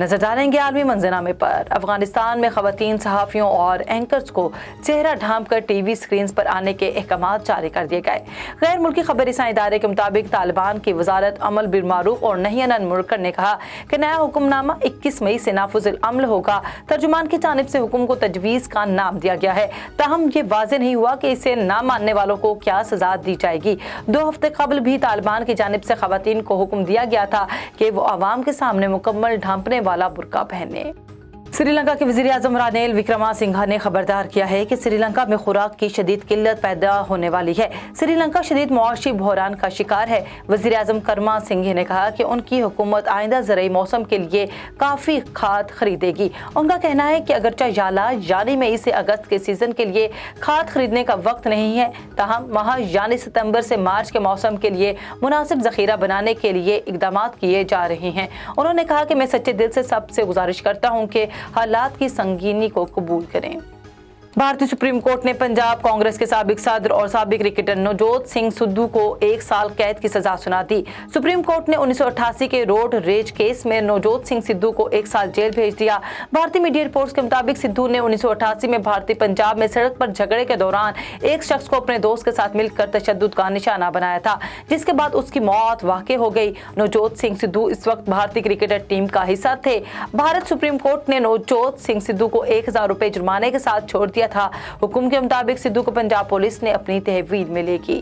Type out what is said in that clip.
नजर डालेंगे आलमी मंजरनामे पर। अफगानिस्तान में खवातीन सहाफ़ियों और एंकर्स को चेहरा ढांप कर टीवी स्क्रीन पर आने के अहकाम जारी कर दिए गए। गैर मुल्की खबर रसाई इदारे के मुताबिक तालिबान की वजारत अमल बिल मारूफ और नही अनिल मुनकर ने कहा कि नया हुक्मनामा 21 मई से नाफिजुल अमल होगा। तर्जुमान की जानिब से हुक्म को तजवीज़ का नाम दिया गया है, ताहम ये वाज़ेह नहीं हुआ कि इसे ना मानने वालों को क्या सजा दी जाएगी। 2 हफ्ते कबल भी तालिबान की जानिब से खवातीन को हुक्म दिया गया था कि वो आवाम के सामने मुकम्मल ढांपने वाला बुर्का पहने। श्रीलंका के वज़ीर आज़म रानिल विक्रमासिंघा ने खबरदार किया है कि श्रीलंका में खुराक की शदीद किल्लत पैदा होने वाली है। श्रीलंका शदीद मुआशी बहरान का शिकार है। वज़ीर आज़म विक्रमासिंघे ने कहा कि उनकी हुकूमत आइंदा ज़रूरी मौसम के लिए काफ़ी खाद खरीदेगी। उनका कहना है कि अगरचे याला यानी मई से अगस्त के सीज़न के लिए खाद खरीदने का वक्त नहीं है, ताहम माह यानी सितंबर से मार्च के मौसम के लिए मुनासिब ज़ख़ीरा बनाने के लिए इक़दाम किए जा रहे हैं। उन्होंने कहा कि मैं सच्चे दिल से सबसे गुजारिश करता हूँ कि हालात की संगीनी को कबूल करें। भारतीय सुप्रीम कोर्ट ने पंजाब कांग्रेस के साबिक सदर और साबिक क्रिकेटर नवजोत सिंह सिद्धू को 1 साल कैद की सजा सुना दी। सुप्रीम कोर्ट ने 1988 के रोड रेज केस में नवजोत सिंह सिद्धू को 1 साल जेल भेज दिया। भारतीय मीडिया रिपोर्ट्स के मुताबिक सिद्धू ने 1988 में भारतीय पंजाब में सड़क पर झगड़े के दौरान एक शख्स को अपने दोस्त के साथ मिलकर तशद्दुद का निशाना बनाया था, जिसके बाद उसकी मौत वाक़ई हो गई। नवजोत सिंह सिद्धू इस वक्त भारतीय क्रिकेटर टीम का हिस्सा थे। भारत सुप्रीम कोर्ट ने नवजोत सिंह सिद्धू को 1000 रुपये जुर्माने के साथ छोड़ दिया था। हुक्म के मुताबिक सिद्धू को पंजाब पुलिस ने अपनी तहवील में लेगी।